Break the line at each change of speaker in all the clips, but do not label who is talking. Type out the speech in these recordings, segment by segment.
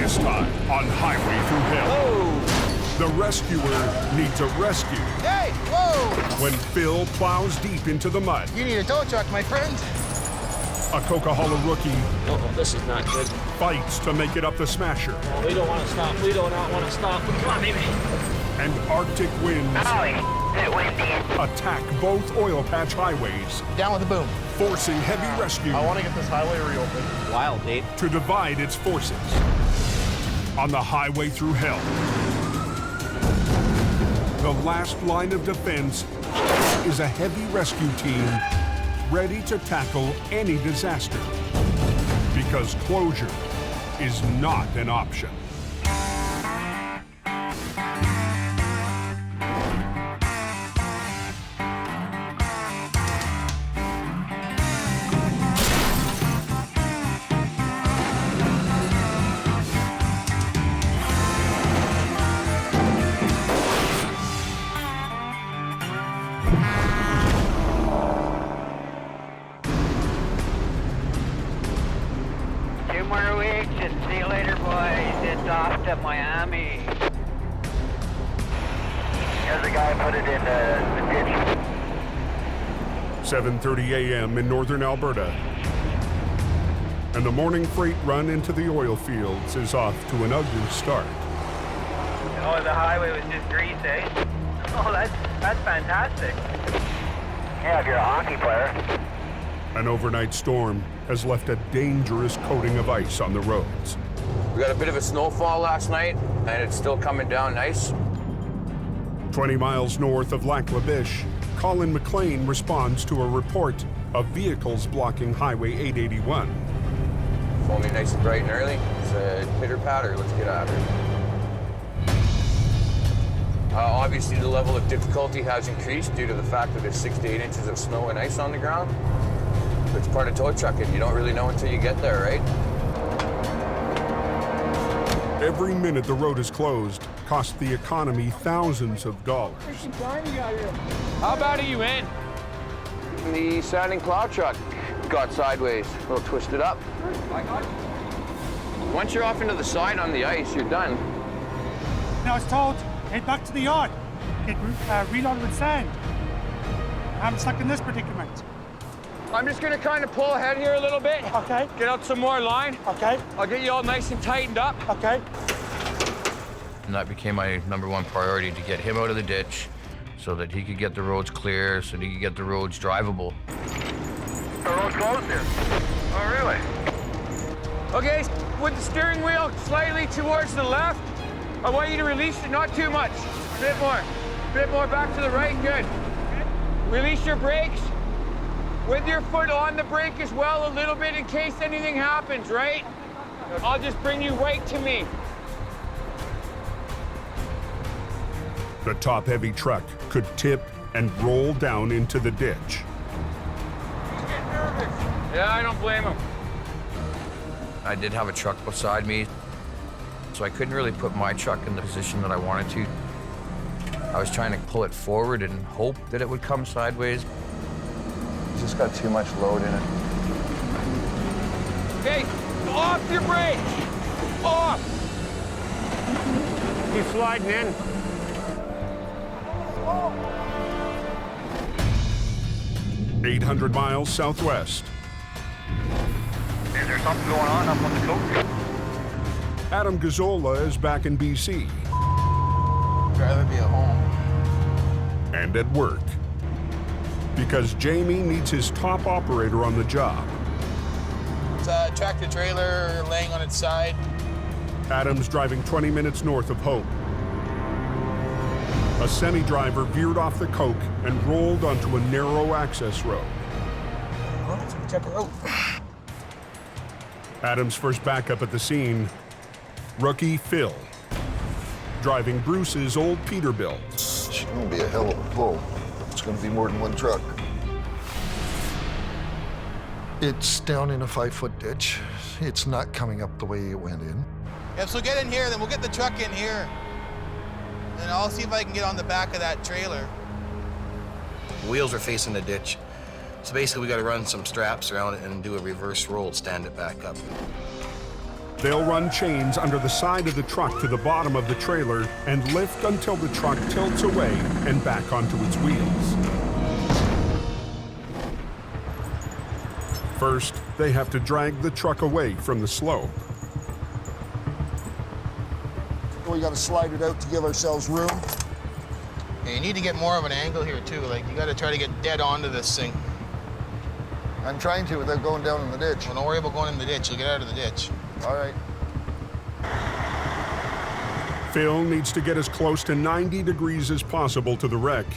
This time on Highway Thru Hell. Whoa. The rescuer needs a rescue.
Hey, whoa!
When Phil plows deep into the mud.
You need a tow truck, my friend.
A Coca-Cola rookie
Uh-oh, this is not good.
fights to make it up the Smasher.
Oh, we don't want to stop. We do not want to stop. Come on, baby.
And Arctic winds attack both oil patch highways,
Down with the boom.
forcing heavy rescue
I want to get this highway reopened.
Wild, Dave.
to divide its forces. On the Highway Thru Hell, the last line of defense is a heavy rescue team ready to tackle any disaster, because closure is not an option.
Two more weeks and see you later, boys. It's off to Miami. Here's the guy put it in the ditch.
7:30 a.m. in northern Alberta, and the morning freight run into the oil fields is off to an ugly start.
Oh, the highway was just grease, eh? Oh, that's fantastic. Yeah, if you're a hockey player.
An overnight storm has left a dangerous coating of ice on the roads.
We got a bit of a snowfall last night, and it's still coming down nice.
20 miles north of Lac La Biche, Colin McLean responds to a report of vehicles blocking Highway 881.
It's only nice and bright and early. It's a pitter-patter. Let's get after it. Obviously, the level of difficulty has increased due to the fact that there's 6 to 8 inches of snow and ice on the ground. It's part of tow trucking. You don't really know until you get there, right?
Every minute the road is closed costs the economy thousands of dollars.
How bad are you in? The sanding plow truck got sideways, a little twisted up. Once you're off into the side on the ice, you're done.
I was told, head back to the yard, get reloaded with sand. I'm stuck in this predicament.
I'm just gonna kind of pull ahead here a little bit.
Okay.
Get out some more line.
Okay.
I'll get you all nice and tightened up.
Okay.
And that became my #1 priority, to get him out of the ditch so that he could get the roads clear, so that he could get the roads drivable.
The road's closed here. Oh, really?
Okay, with the steering wheel slightly towards the left, I want you to release it, not too much. A bit more back to the right, good. Release your brakes. With your foot on the brake as well, a little bit in case anything happens, right? I'll just bring you right to me.
The top-heavy truck could tip and roll down into the ditch.
Yeah, I don't blame him.
I did have a truck beside me, so I couldn't really put my truck in the position that I wanted to. I was trying to pull it forward and hope that it would come sideways.
It's just got too much load in it. Okay, off your brake! Off! He's sliding in.
Oh. 800 miles southwest.
Is there something going on up on the coast?
Adam Gazzola is back in BC.
I'd rather be at home.
And at work. Because Jamie needs his top operator on the job.
It's a tractor trailer laying on its side.
Adam's driving 20 minutes north of Hope. A semi-driver veered off the coke and rolled onto a narrow access road.
Oh, let's go check it out.
Adam's first backup at the scene, rookie Phil, driving Bruce's old Peterbilt.
It's gonna be a hell of a pull. It's gonna be more than one truck. It's down in a 5-foot ditch. It's not coming up the way it went in.
Yeah, so get in here, then we'll get the truck in here. And I'll see if I can get on the back of that trailer.
Wheels are facing the ditch. So basically we gotta run some straps around it and do a reverse roll, stand it back up.
They'll run chains under the side of the truck to the bottom of the trailer and lift until the truck tilts away and back onto its wheels. First, they have to drag the truck away from the slope.
We got to slide it out to give ourselves room.
Yeah, you need to get more of an angle here too. Like you got to try to get dead onto this thing.
I'm trying to without going down in the ditch.
Well, don't worry about going in the ditch. You'll get out of the ditch.
All right.
Phil needs to get as close to 90 degrees as possible to the wreck,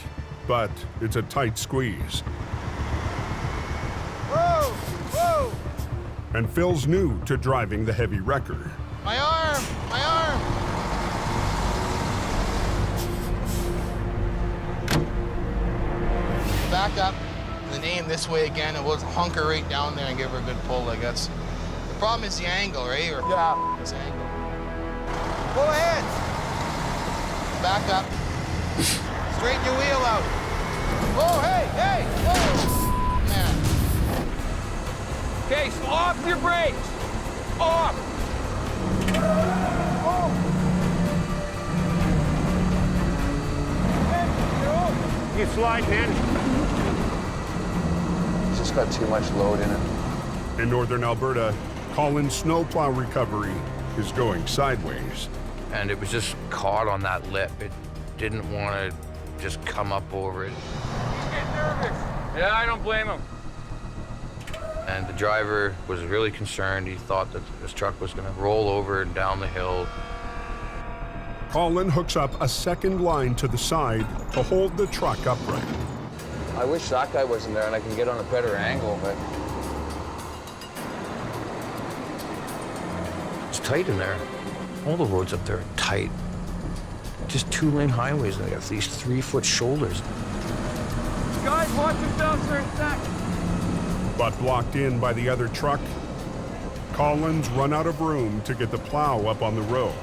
but it's a tight squeeze.
Whoa! Whoa!
And Phil's new to driving the heavy wrecker.
My arm! My arm! Back up the name this way again, and we'll hunker right down there and give her a good pull, I guess. The problem is the angle, right? Or
Yeah.
this angle. Go ahead! Back up. Straighten your wheel out. Whoa, hey, hey! Whoa! Man.
Okay, so off your brakes. Off. You slide, man.
It's just got too much load in it.
In northern Alberta, Colin's snowplow recovery is going sideways.
And it was just caught on that lip. It didn't want to just come up over it.
He's getting nervous. Yeah, I don't blame him.
And the driver was really concerned. He thought that this truck was going to roll over and down the hill.
Colin hooks up a second line to the side to hold the truck upright.
I wish that guy wasn't there and I can get on a better angle, but it's tight in there. All the roads up there are tight. Just 2-lane highways, and they got these 3-foot shoulders.
Guys, watch yourselves for a sec.
But blocked in by the other truck, Colin's run out of room to get the plow up on the road.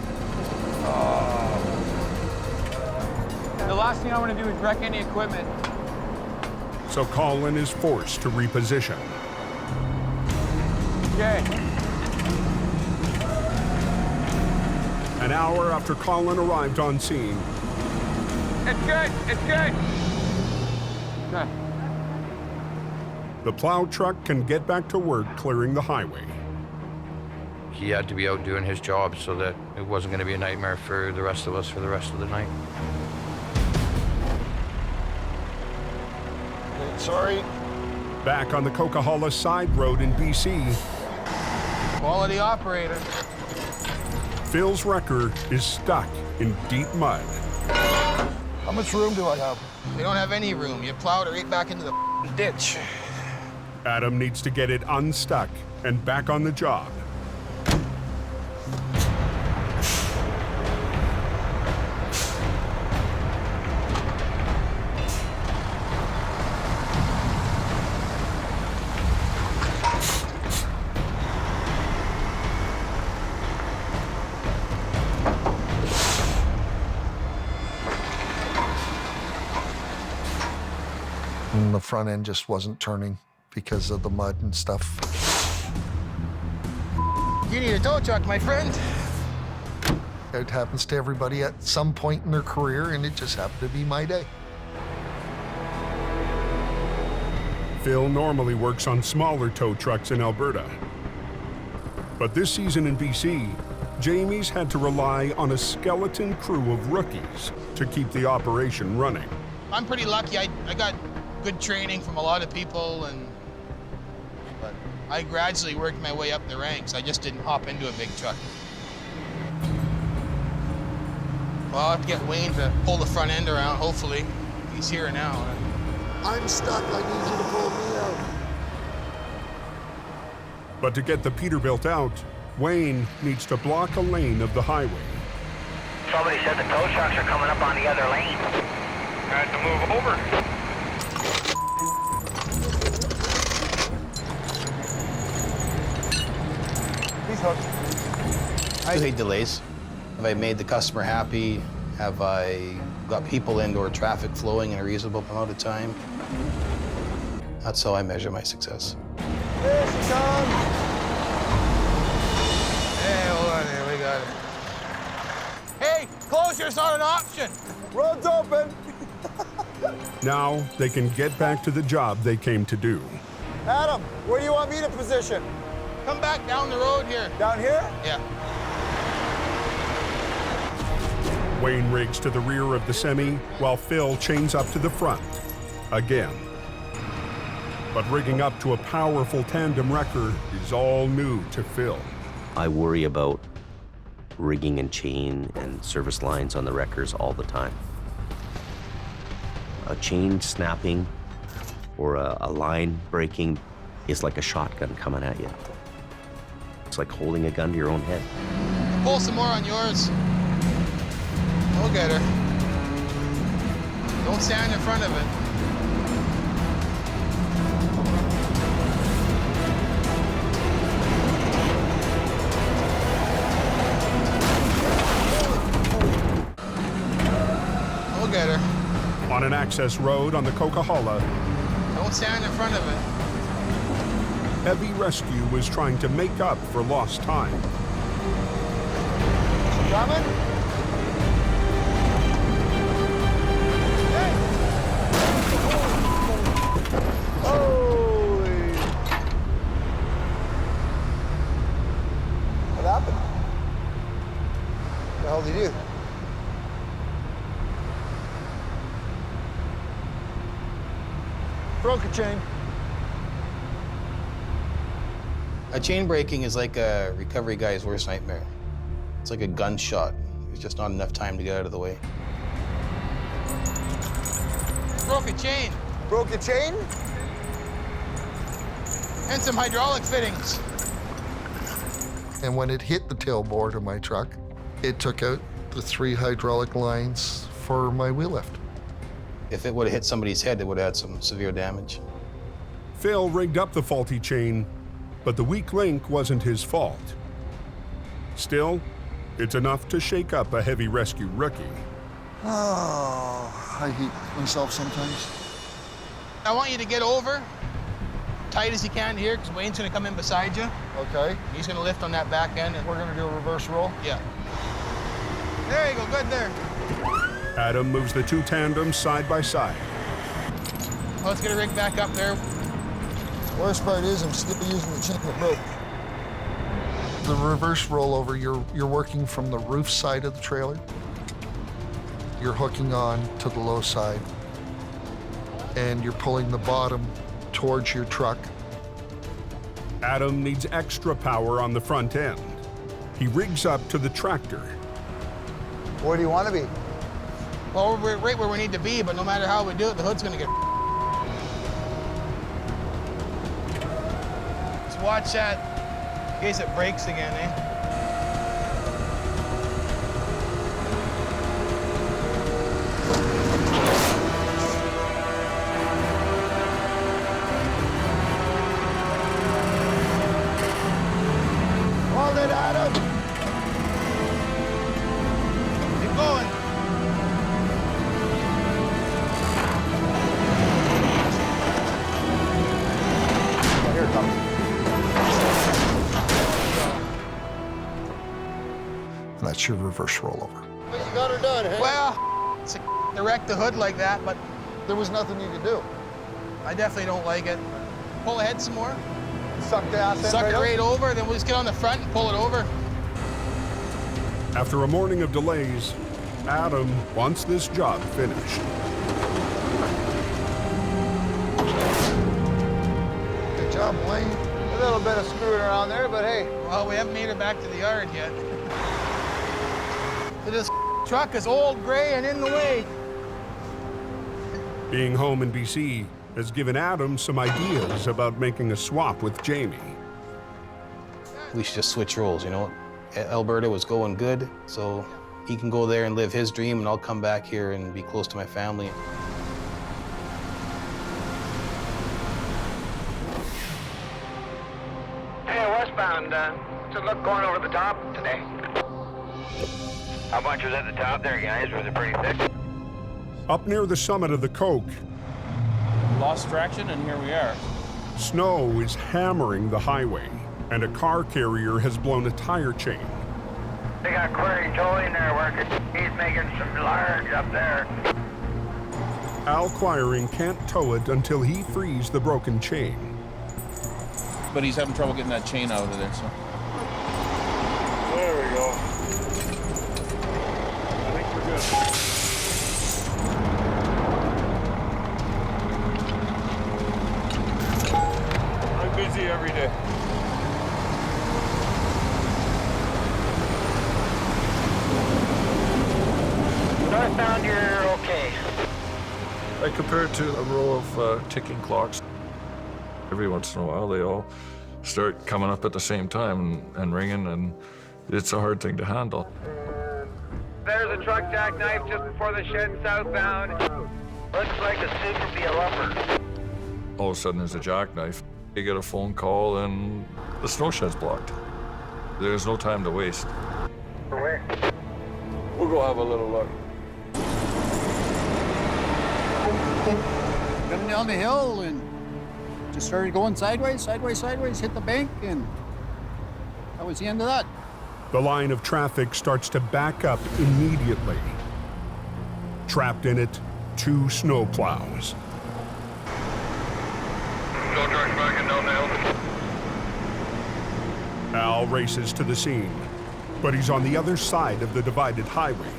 The last thing I want to do is wreck any equipment.
So Colin is forced to reposition.
Okay.
An hour after Colin arrived on scene,
It's good. It's good. Okay.
the plow truck can get back to work clearing the highway.
He had to be out doing his job so that it wasn't going to be a nightmare for the rest of us for the rest of the night.
Sorry.
Back on the Coquihalla side road in BC,
Quality operator.
Phil's wrecker is stuck in deep mud.
How much room do I have?
We don't have any room. You plowed it right back into the ditch.
Adam needs to get it unstuck and back on the job.
And the front end just wasn't turning because of the mud and stuff.
You need a tow truck, my friend.
It happens to everybody at some point in their career, and it just happened to be my day.
Phil normally works on smaller tow trucks in Alberta. But this season in BC, Jamie's had to rely on a skeleton crew of rookies to keep the operation running.
I'm pretty lucky. I got good training from a lot of people, but I gradually worked my way up the ranks. I just didn't hop into a big truck. Well, I'll have to get Wayne to pull the front end around, hopefully. He's here now.
I'm stuck. I need you to pull me out.
But to get the Peterbilt out, Wayne needs to block a lane of the highway.
Somebody said the tow trucks are coming up on the other lane. Had to move over.
He's hooked.
I hate delays. Have I made the customer happy? Have I got people into or traffic flowing in a reasonable amount of time? That's how I measure my success.
Hey,
closure's not an option.
Road's open.
Now they can get back to the job they came to do.
Adam, where do you want me to position?
Come back down the road here.
Down here?
Yeah.
Wayne rigs to the rear of the semi while Phil chains up to the front again. But rigging up to a powerful tandem wrecker is all new to Phil.
I worry about rigging and chain and service lines on the wreckers all the time. A chain snapping or a line breaking is like a shotgun coming at you. It's like holding a gun to your own head.
Pull some more on yours. We'll get her. Don't stand in front of it. We'll get her.
On an access road on the Coquihalla,
Don't stand in front of it.
Heavy Rescue was trying to make up for lost time.
Coming? Hey! Holy! What happened? What the hell did you do? Broke a chain.
A chain breaking is like a recovery guy's worst nightmare. It's like a gunshot. There's just not enough time to get out of the way.
Broke a chain.
Broke a chain?
And some hydraulic fittings.
And when it hit the tailboard of my truck, it took out the 3 hydraulic lines for my wheel lift.
If it would have hit somebody's head, it would have had some severe damage.
Phil rigged up the faulty chain, but the weak link wasn't his fault. Still, it's enough to shake up a Heavy Rescue rookie.
Oh, I hate myself sometimes.
I want you to get over tight as you can here, because Wayne's going to come in beside you.
Okay.
He's going to lift on that back end. And
We're gonna do a reverse roll.
yeah. There you go. Good there.
Adam moves the 2 tandems side by side.
Let's get a rig back up there.
Worst part is I'm still using the chain that broke.
The reverse rollover, you're working from the roof side of the trailer. You're hooking on to the low side, and you're pulling the bottom towards your truck.
Adam needs extra power on the front end. He rigs up to the tractor.
Where do you want to be?
Well, we're right where we need to be, but no matter how we do it, the hood's going to get. Just watch that in case it breaks again, eh?
Hold it, Adam.
Keep going.
Oh, here it comes.
And that's your reverse rollover.
But you got her done, hey?
Well, it's to wreck the hood like that, but
There was nothing you could do.
I definitely don't like it. Pull ahead some more.
Suck the ass in
Suck it
up.
right over, then we'll just get on the front and pull it over.
After a morning of delays, Adam wants this job finished.
Good job, Wayne. A little bit of screwing around there, but hey.
Well, we haven't made it back to the yard yet. This truck is old, gray, and in the way.
Being home in BC has given Adam some ideas about making a swap with Jamie.
We should just switch roles, you know? Alberta was going good, so he can go there and live his dream, and I'll come back here and be close to my family.
Hey, westbound, just look going over the top today. How much was at the top there, guys? Was it pretty thick?
Up near the summit of the Coke,
Lost traction, and here we are.
snow is hammering the highway, and a car carrier has blown a tire chain.
They got Query Joe in there working. He's making some large up there.
Al Quiring can't tow it until he frees the broken chain.
But he's having trouble getting that chain out of there, so.
There we go. I think we're good. I'm busy every day.
Northbound, you're okay.
I compare it to a row of ticking clocks. Every once in a while, they all start coming up at the same time and ringing, and it's a hard thing to handle.
There's a truck jackknife just before the shed southbound. Looks like a super be a lumber.
All of a sudden, there's a jackknife. You get a phone call, and the snow shed's blocked. There's no time to waste.
Where?
We'll go have a little look.
Coming down the hill and just started going sideways, hit the bank, and that was the end of that.
The line of traffic starts to back up immediately. Trapped in it, 2 snow plows.
No trucks backing down the hill.
Al races to the scene, but he's on the other side of the divided highway.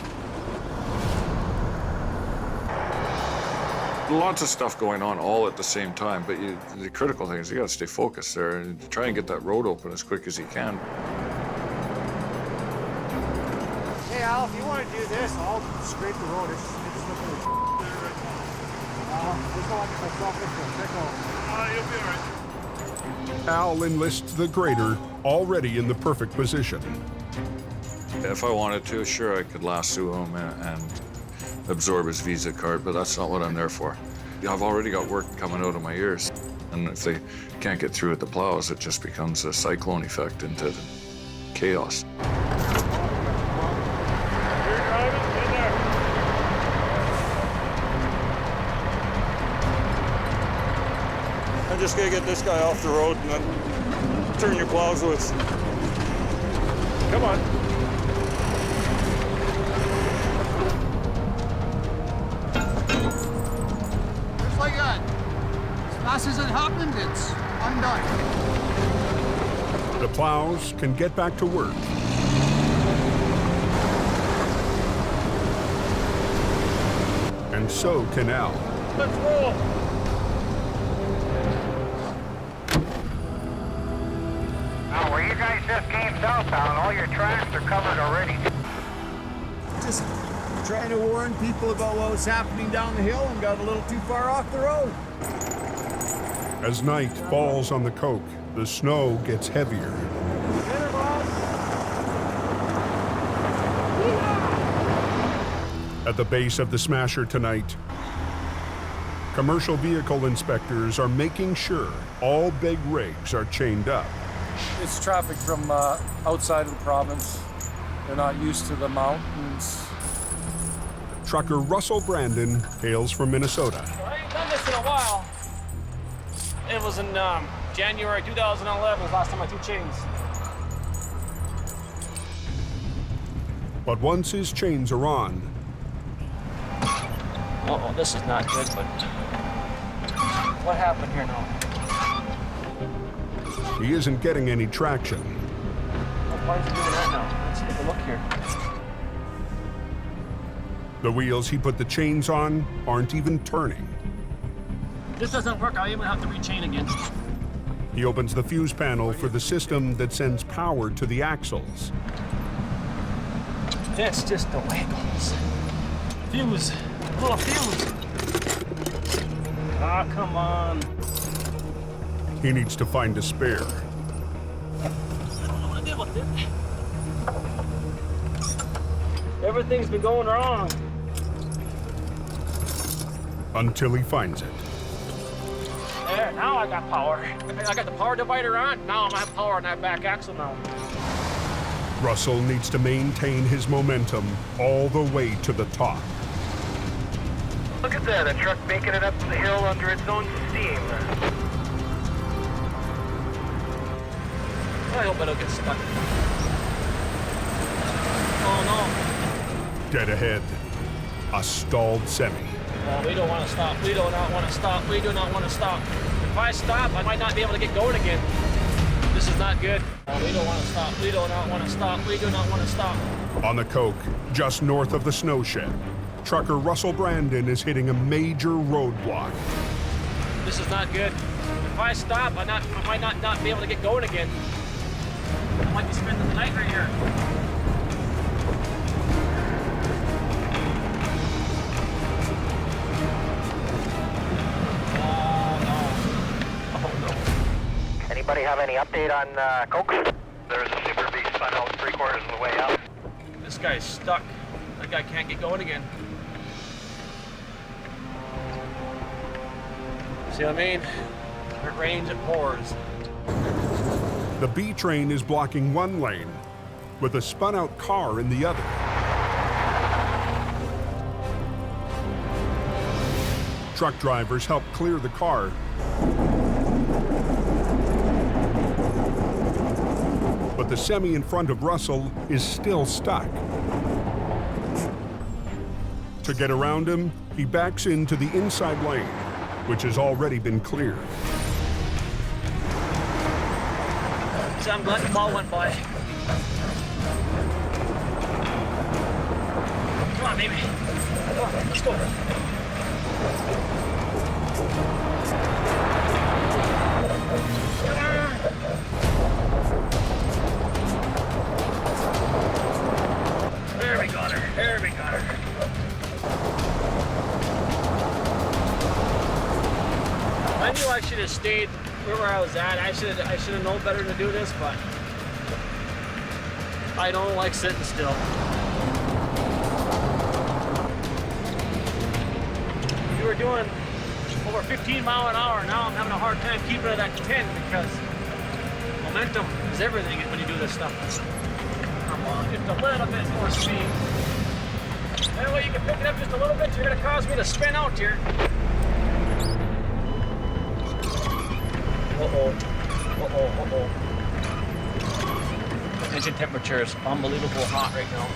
Lots of stuff going on all at the same time, but the critical thing is you got to stay focused there and try and get that road open as quick as you can.
Hey, Al, if you want to do this, I'll scrape the road. It's looking there right now. Just don't get myself into a pickle. You'll be all right.
Al enlists the grader, already in the perfect position.
If I wanted to, sure, I could lasso him and absorb his Visa card, but that's not what I'm there for. I've already got work coming out of my ears, and if they can't get through with the plows, it just becomes a cyclone effect into chaos.
You're driving in there. I just gotta get this guy off the road and then turn your plows loose. Come on.
Like that. As fast as it happened, it's undone.
The plows can get back to work. And so can Al.
Let's roll.
Now, where you guys just came southbound, all your tracks are covered already.
Just trying to warn people about what was happening down the hill and got a little too far off the road.
As night falls on the coke, the snow gets heavier. At the base of the smasher tonight, commercial vehicle inspectors are making sure all big rigs are chained up.
It's traffic from outside of the province. They're not used to the mountains.
Trucker Russell Brandon hails from Minnesota.
I ain't done this in a while. It was in January 2011 was the last time I threw chains.
But once his chains are on,
Uh-oh, this is not good, but what happened here now?
he isn't getting any traction.
Why is he doing that now? Let's take a look here.
The wheels he put the chains on aren't even turning.
This doesn't work. I even have to rechain again.
He opens the fuse panel for the system that sends power to the axles.
That's just the way it goes. Fuse. Little fuse. Ah, come on.
He needs to find a spare.
I don't know what to do with it. Everything's been going wrong.
Until he finds it.
There, now I got power. I got the power divider on. Now I'm gonna have power on that back axle now.
Russell needs to maintain his momentum all the way to the top.
Look at that, a truck making it up the hill under its own steam.
I hope I don't get stuck. Oh
Dead ahead, a stalled semi.
no. Oh, we don't want to stop. We do not want to stop. We do not want to stop. If I stop, I might not be able to get going again. This is not good. Oh, we don't want to stop. We do not want to stop. We do not want to stop.
On the Coke, just north of the Snowshed, trucker Russell Brandon is hitting a major roadblock.
This is not good. If I stop, I might not be able to get going again. I might be spending the night right here.
Anybody have any update on Coke? There's a Super B spun out 3/4 of the way up.
This guy's stuck. That guy can't get going again. See what I mean? If it rains, it pours.
The B train is blocking one lane, with a spun-out car in the other. Truck drivers help clear the car, but the semi in front of Russell is still stuck. To get around him, he backs into the inside lane, which has already been cleared.
See, I'm glad the ball went by. Come on, baby. Come on, let's go. There we got her. There we got her. I knew I should have stayed where I was at. I should have known better to do this, but I don't like sitting still. We were doing over 15 miles an hour. Now I'm having a hard time keeping it at 10 because momentum is everything when you do this stuff. Come on, just a little bit more speed. That way you can pick it up just a little bit. You're gonna cause me to spin out here. Engine temperature is unbelievable hot right now.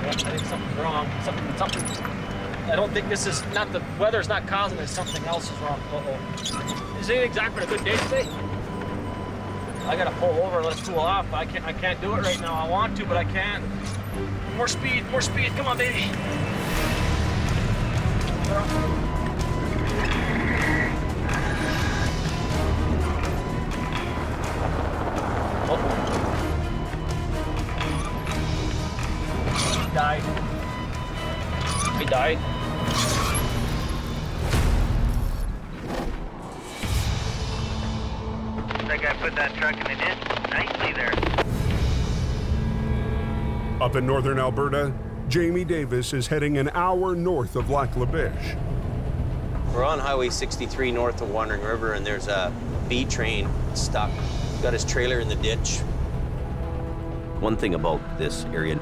Yeah, I think something's wrong. Something. I don't think this is not the weather's not causing it. Something else is wrong. Is it exactly a good day today? I gotta pull over and let's cool off. I can't do it right now. I want to, but I can't. More speed. Come on, baby. Died. He died.
That guy put that truck in the ditch nicely there.
Up in northern Alberta, Jamie Davis is heading an hour north of Lac La Biche.
We're on Highway 63 north of Wandering River, and there's a B train stuck. Got his trailer in the ditch.
One thing about this area,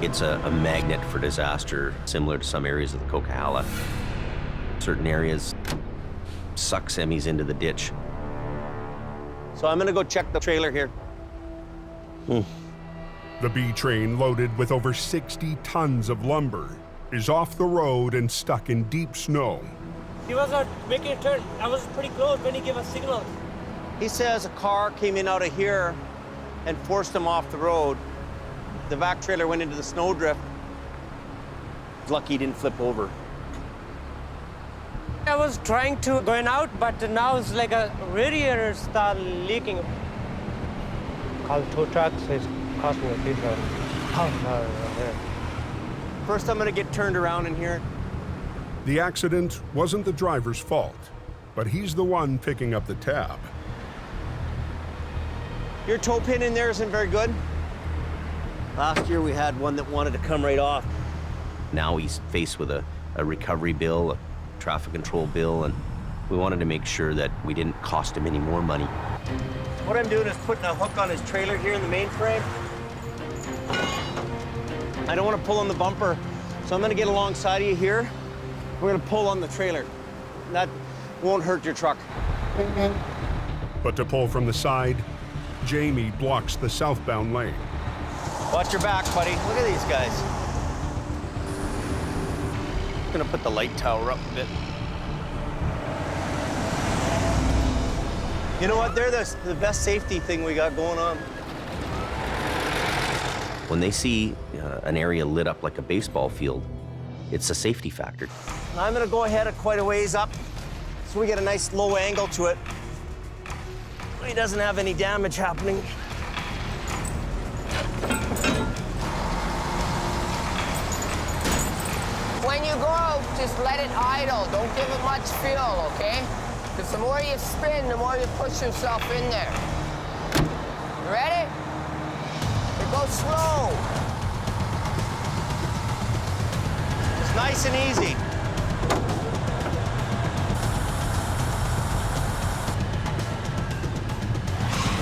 it's a magnet for disaster, similar to some areas of the Coquihalla. Certain areas suck semis into the ditch.
So I'm gonna go check the trailer here.
The B train, loaded with over 60 tons of lumber, is off the road and stuck in deep snow.
He was making a turn. I was pretty close when he gave a signal.
He says a car came in out of here and forced him off the road. The vac trailer went into the snowdrift. Lucky he didn't flip over.
I was trying to going out, but now it's like a radiator start leaking. Call tow trucks, it's costing a diesel.
First, I'm gonna get turned around in here.
The accident wasn't the driver's fault, but he's the one picking up the tab.
Your toe pin in there isn't very good. Last year we had one that wanted to come right off.
Now he's faced with a recovery bill, a traffic control bill, and we wanted to make sure that we didn't cost him any more money.
What I'm doing is putting a hook on his trailer here in the main frame. I don't want to pull on the bumper, so I'm going to get alongside of you here. We're going to pull on the trailer. That won't hurt your truck.
But to pull from the side, Jamie blocks the southbound lane.
Watch your back, buddy. Look at these guys. I'm gonna put the light tower up a bit. You know what? They're the best safety thing we got going on.
When they see an area lit up like a baseball field, it's a safety factor.
I'm gonna go ahead quite a ways up so we get a nice low angle to it. He doesn't have any damage happening.
When you go, just let it idle. Don't give it much fuel, okay? Because the more you spin, the more you push yourself in there. You ready? It goes slow.
It's nice and easy.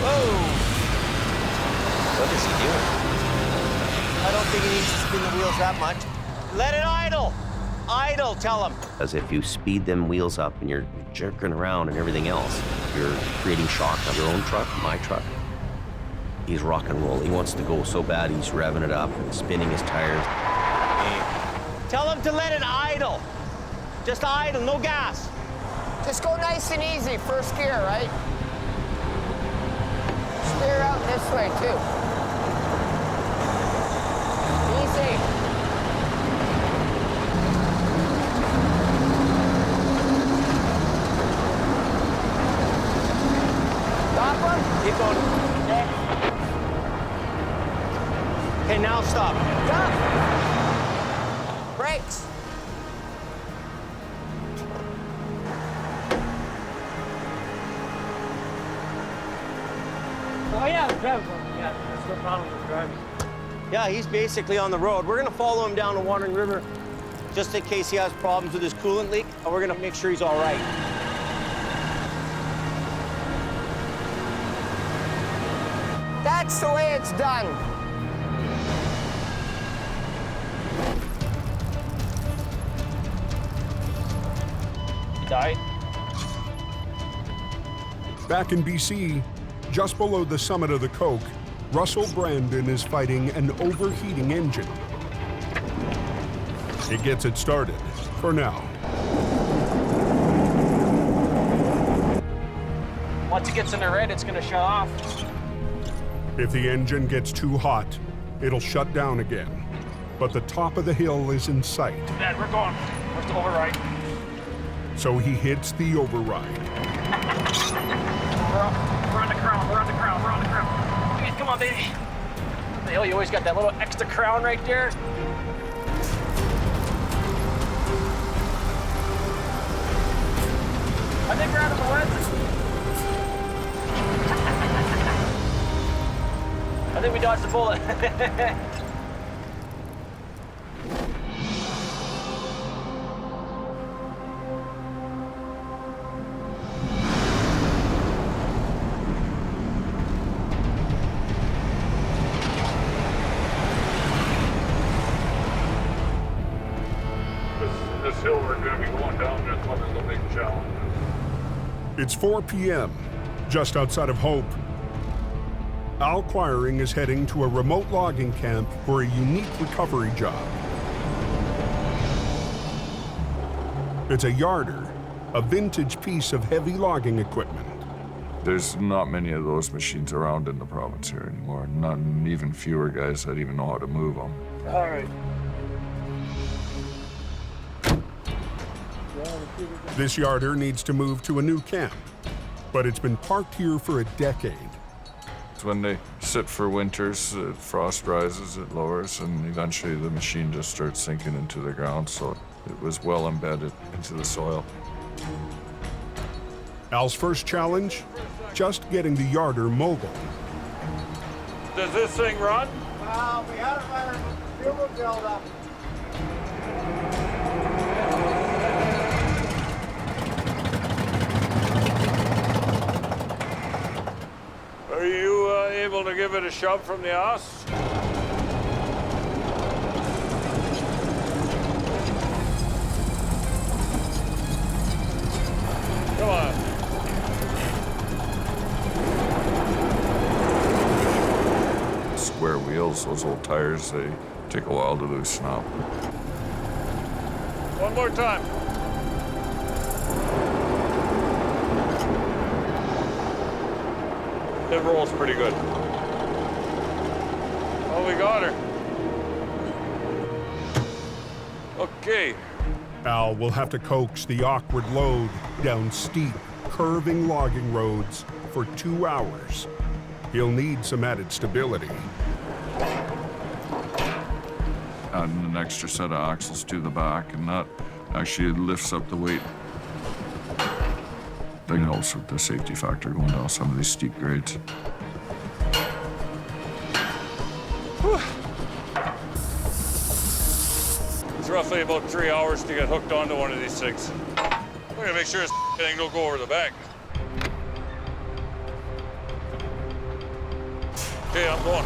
Whoa!
What is he doing?
I don't think he needs to spin the wheels that much. Let it idle! Idle, tell him.
Because if you speed them wheels up and you're jerking around and everything else, you're creating shock on your own truck, my truck. He's rock and roll. He wants to go so bad, he's revving it up and spinning his tires.
Tell him to let it idle. Just idle, no gas.
Just go nice and easy, first gear, right? Steer out this way, too. Easy. Stop him.
Keep going. Okay, now stop.
Stop. Brakes.
Oh yeah, drive. Yeah, there's no problem with driving.
Yeah, he's basically on the road. We're gonna follow him down the Wandering River just in case he has problems with his coolant leak, and we're gonna make sure he's all right.
That's the way it's done.
He died.
Back in BC, just below the summit of the Coke, Russell Brandon is fighting an overheating engine. He gets it started, for now.
Once it gets in the red, it's gonna shut off.
If the engine gets too hot, it'll shut down again. But the top of the hill is in sight.
Dad, we're going. Where's the override?
So he hits the override.
We're on the crown, we're on the crown, we're on the crown. Jeez, come on, baby. The hell, you always got that little extra crown right there. I think we're out of the woods. I think we dodged a bullet.
This hill we're going to be going down, this one is a big challenge.
It's 4 p.m., just outside of Hope. Al Quiring is heading to a remote logging camp for a unique recovery job. It's a yarder, a vintage piece of heavy logging equipment.
There's not many of those machines around in the province here anymore. None, even fewer guys that even know how to move them.
All right.
This yarder needs to move to a new camp, but it's been parked here for a decade.
It's when they sit for winters, frost rises, it lowers, and eventually the machine just starts sinking into the ground, so it was well embedded into the soil.
Al's first challenge, just getting the yarder mobile.
Does this thing run?
Well, we had our fuel filled up.
Are you able to give it a shove from the ass? Come on.
axles, those old tires, they take a while to loosen up.
One more time. It rolls pretty good. Oh, we got her. Okay.
Al will have to coax the awkward load down steep, curving logging roads for 2 hours. He'll need some added stability.
Adding an extra set of axles to the back, and that actually lifts up the weight. That helps with the safety factor going down some of these steep grades.
Whew. It's roughly about 3 hours to get hooked onto one of these things. We're gonna make sure this thing don't go over the bank. Okay, I'm going.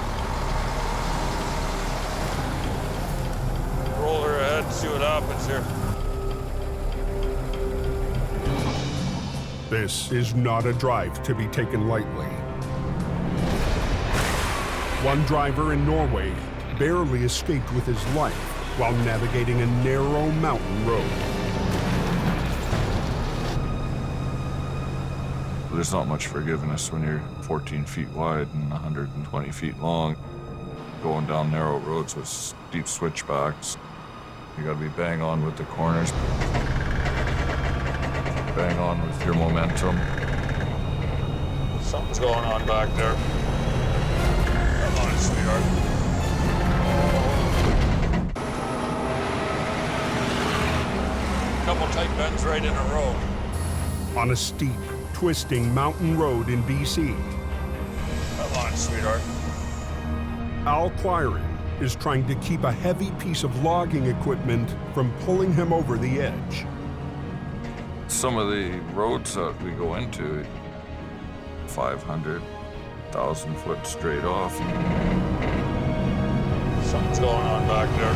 Roll her ahead and see what happens here.
This is not a drive to be taken lightly. One driver in Norway barely escaped with his life while navigating a narrow mountain road.
There's not much forgiveness when you're 14 feet wide and 120 feet long, going down narrow roads with steep switchbacks. You gotta be bang on with the corners, bang on with your momentum.
Something's going on back there. Come on, sweetheart. Couple tight bends right in a row.
On a steep, twisting mountain road in BC.
Come on, sweetheart.
Al Quirin is trying to keep a heavy piece of logging equipment from pulling him over the edge.
Some of the roads that we go into, 500, 1,000 foot straight off.
Something's going on back there.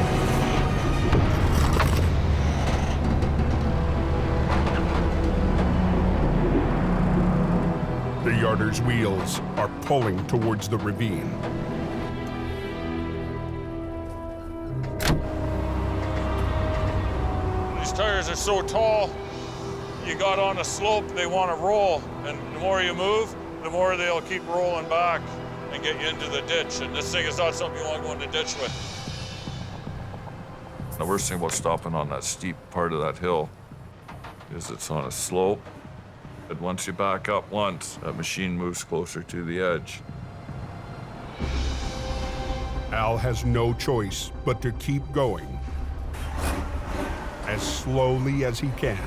The yarder's wheels are pulling towards the ravine.
These tires are so tall, you got on a slope, they want to roll, and the more you move, the more they'll keep rolling back and get you into the ditch. And this thing is not something you want to go in the ditch with.
The worst thing about stopping on that steep part of that hill is it's on a slope. But once you back up once, that machine moves closer to the edge.
Al has no choice but to keep going as slowly as he can.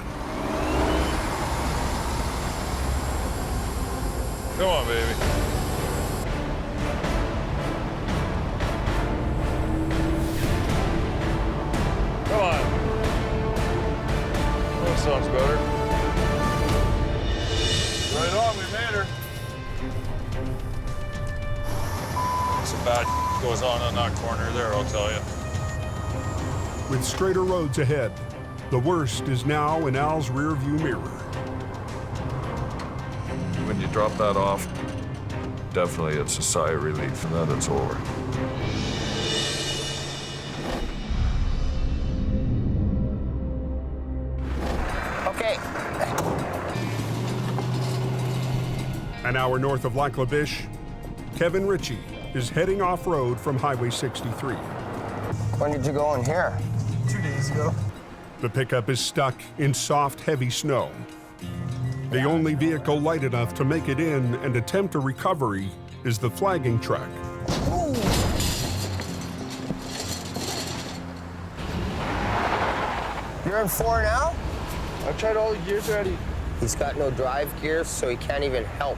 Come on, baby. Come on. That sounds better. Right on, we made her. Some bad goes on that corner there, I'll tell you.
With straighter roads ahead, the worst is now in Al's rearview mirror.
When you drop that off, definitely it's a sigh of relief that it's over.
Okay.
An hour north of Lac La Biche, Kevin Ritchie is heading off-road from Highway 63.
When did you go in here?
2 days ago.
The pickup is stuck in soft, heavy snow. The only vehicle light enough to make it in and attempt a recovery is the flagging truck.
Ooh. You're in 4 now?
I've tried all the gears already.
He's got no drive gears, so he can't even help.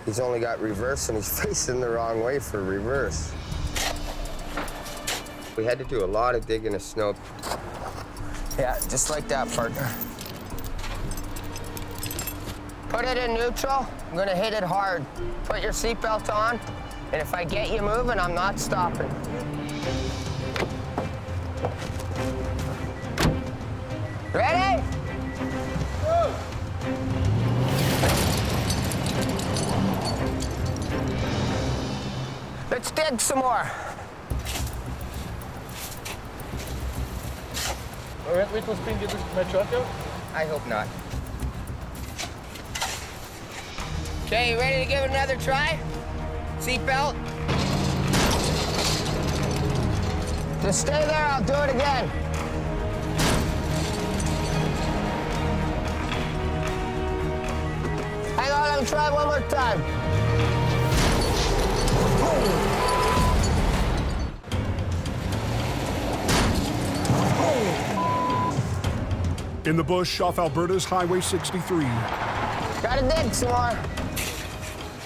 He's only got reverse, and he's facing the wrong way for reverse. We had to do a lot of digging of snow. Yeah, just like that, partner. Put it in neutral. I'm gonna hit it hard. Put your seatbelt on, and if I get you moving, I'm not stopping. Ready? Go. Let's dig some more.
All right, wait till Spring gets my truck out.
I hope not. Okay, you ready to give it another try? Seatbelt. Just stay there, I'll do it again. Hang on, let me try one more time.
In the bush off Alberta's Highway 63,
Gotta dig some more.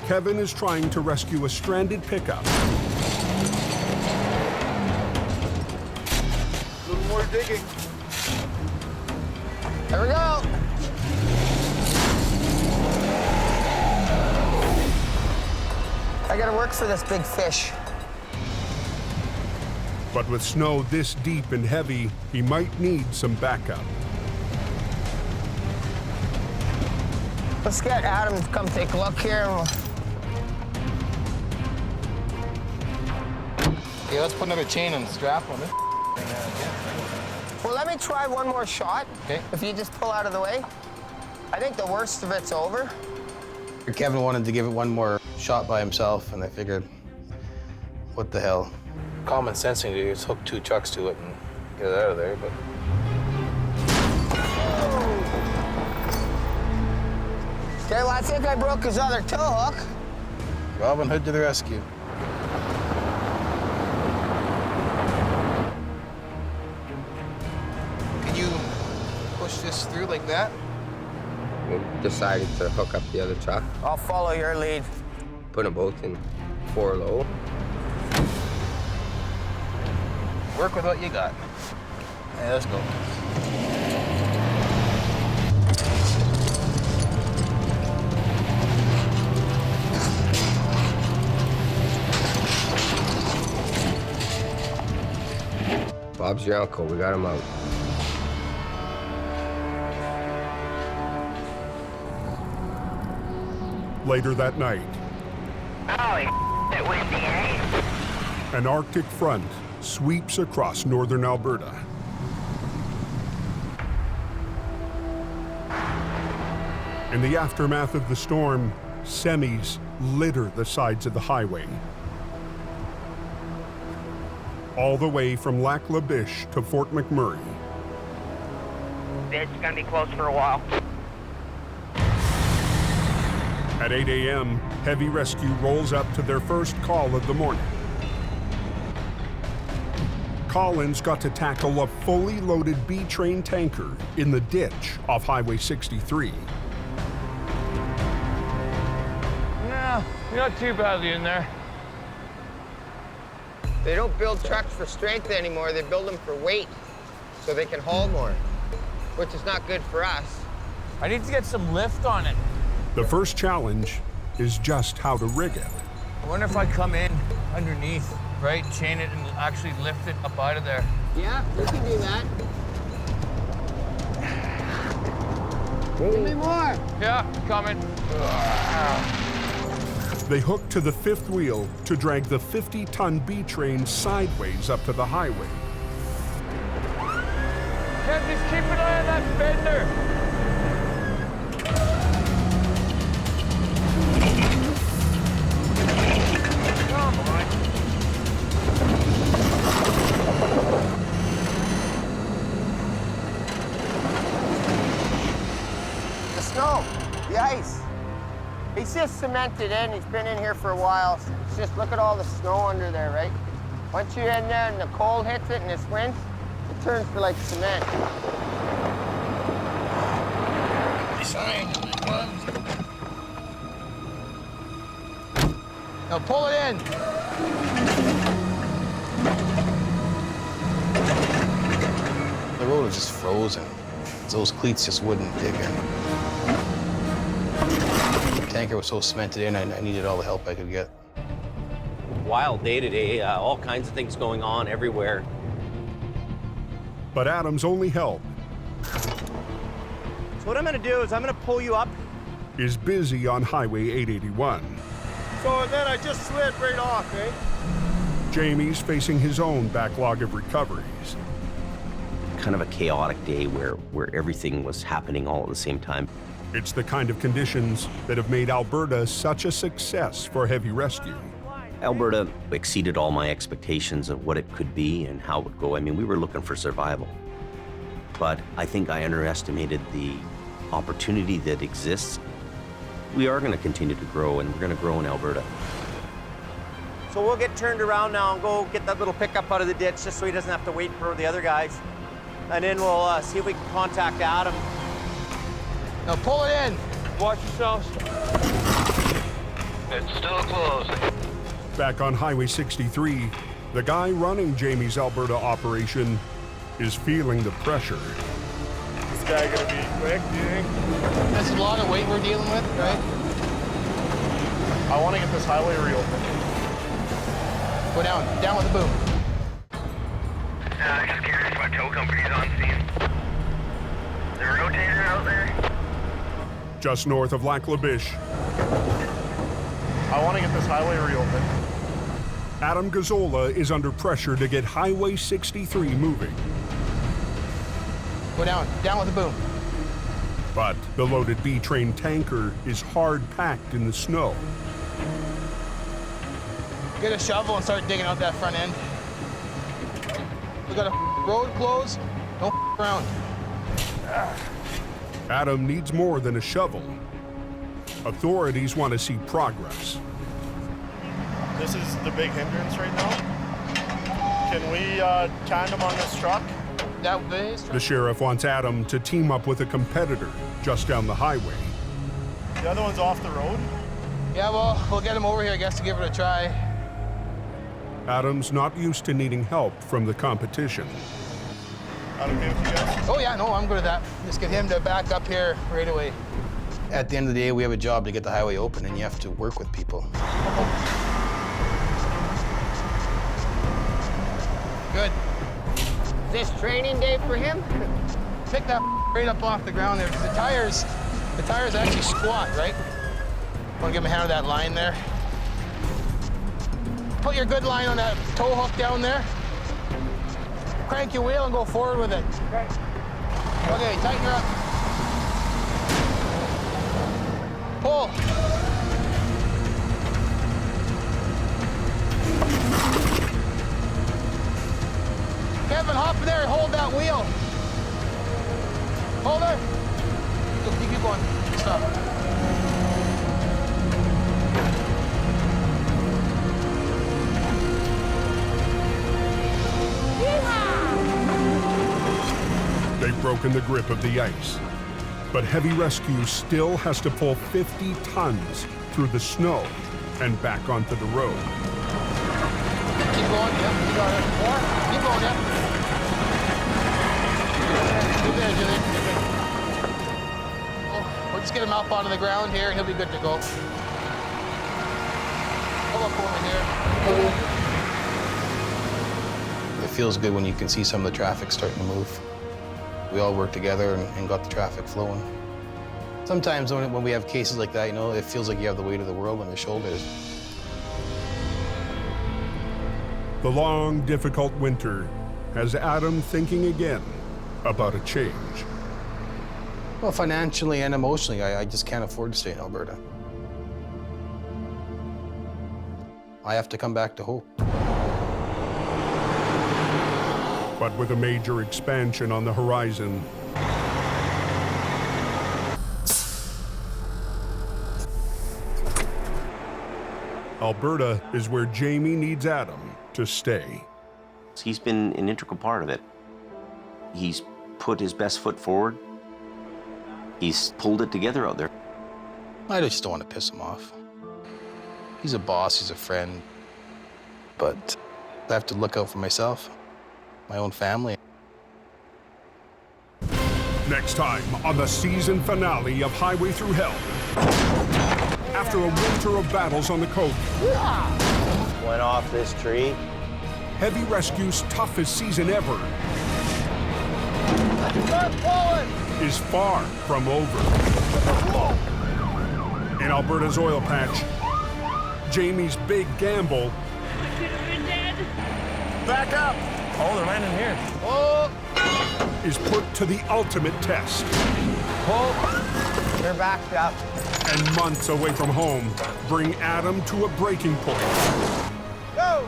Kevin is trying to rescue a stranded pickup.
A little more digging.
There we go. I gotta work for this big fish.
But with snow this deep and heavy, he might need some backup.
Let's get Adam to come take a look here.
Okay, let's put another chain and strap on it.
Well, let me try one more shot.
Okay.
If you just pull out of the way. I think the worst of it's over.
Kevin wanted to give it one more shot by himself, and I figured, what the hell? Common sense thing to do is hook 2 trucks to it and get it out of there, but...
Okay, well, I think I broke his other tow hook.
Robin Hood to the rescue.
Can you push this through like that?
We decided to hook up the other truck.
I'll follow your lead.
Put them both in 4 low.
Work with what you got. Yeah, let's go.
Bob's your uncle. We got him out.
Later that night,
Holy it windy, eh?
an Arctic front sweeps across northern Alberta. In the aftermath of the storm, semis litter the sides of the highway. All the way from Lac La Biche to Fort McMurray.
It's gonna be closed for a while.
At 8 a.m., heavy rescue rolls up to their first call of the morning. Collins got to tackle a fully loaded B-train tanker in the ditch off Highway 63.
No, you're not too badly in there.
They don't build trucks for strength anymore. They build them for weight, so they can haul more, which is not good for us.
I need to get some lift on it.
The first challenge is just how to rig it.
I wonder if I come in underneath, right, chain it and actually lift it up out of there.
Yeah, we can do that. Give me more.
Yeah, coming.
They hook to the fifth wheel to drag the 50-ton B-train sideways up to the highway.
Ken, just keep an eye on that fender. Come on.
The snow, the ice. He's just cemented in. He's been in here for a while. It's just look at all the snow under there, right? Once you're in there and the cold hits it and it's winds, it turns to like cement.
Now pull it in.
The road was just frozen. Those cleats just wouldn't dig in. The tanker was so cemented in, I needed all the help I could get.
Wild day today, all kinds of things going on everywhere.
But Adam's only help
So what I'm gonna do is I'm gonna pull you up.
is busy on Highway 881.
So then I just slid right off, eh?
Jamie's facing his own backlog of recoveries.
kind of a chaotic day where everything was happening all at the same time.
It's the kind of conditions that have made Alberta such a success for heavy rescue.
Alberta exceeded all my expectations of what it could be and how it would go. I mean, we were looking for survival. But I think I underestimated the opportunity that exists. We are going to continue to grow, and we're going to grow in Alberta.
So we'll get turned around now and go get that little pickup out of the ditch just so he doesn't have to wait for the other guys. And then we'll see if we can contact Adam.
Now pull it in.
Watch yourselves.
It's still closing.
Back on Highway 63, the guy running Jamie's Alberta operation is feeling the pressure.
This guy gonna be quick, do you think?
That's a lot of weight we're dealing with, right?
I want to get this highway reopened.
Go down with the boom.
I'm just curious what tow company's on scene. The rotator out there?
Just north of Lac La Biche,
I want to get this highway reopened.
Adam Gazzola is under pressure to get Highway 63 moving.
Go down with the boom.
But the loaded B-train tanker is hard-packed in the snow.
Get a shovel and start digging out that front end. We got a road closed. Don't around.
Adam needs more than a shovel. Authorities want to see progress.
This is the big hindrance right now. Can we tandem on this truck?
That way.
The sheriff wants Adam to team up with a competitor just down the highway.
The other one's off the road.
Yeah, well, we'll get him over here, I guess, to give it a try.
Adam's not used to needing help from the competition.
That okay with you guys?
Oh yeah, no, I'm good at that. Just get him to back up here right away.
At the end of the day, we have a job to get the highway open, and you have to work with people.
Good.
Is this training day for him?
Pick that right up off the ground there. The tires actually squat, right? Want to give him a hand with that line there? Put your good line on that tow hook down there. Crank your wheel and go forward with it. Okay, tighten her up. Pull. Kevin, hop in there and hold that wheel. Hold it. You keep going. Stop.
They've broken the grip of the ice. But heavy rescue still has to pull 50 tons through the snow and back onto the road.
Keep going, yep, you got it. More, keep going, yep. Good there, Julian. We'll just get him up onto the ground here and he'll be good to go. Pull up over here.
It feels good when you can see some of the traffic starting to move. We all work together and got the traffic flowing. Sometimes when we have cases like that, you know, it feels like you have the weight of the world on your shoulders.
The long, difficult winter has Adam thinking again about a change.
Well, financially and emotionally, I just can't afford to stay in Alberta. I have to come back to hope.
But with a major expansion on the horizon, Alberta is where Jamie needs Adam to stay.
He's been an integral part of it. He's put his best foot forward. He's pulled it together out there.
I just don't want to piss him off. He's a boss, he's a friend, but I have to look out for myself, my own family.
Next time on the season finale of Highway Thru Hell. After a winter of battles on the coast.
Went off this tree.
Heavy rescue's toughest season ever is far from over. In Alberta's oil patch, Jamie's big gamble
Back up. Oh, they're landing here.
Oh!
is put to the ultimate test.
They're backed up.
And months away from home bring Adam to a breaking point.
Go!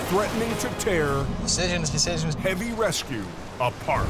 Threatening to tear
Decisions.
heavy rescue apart.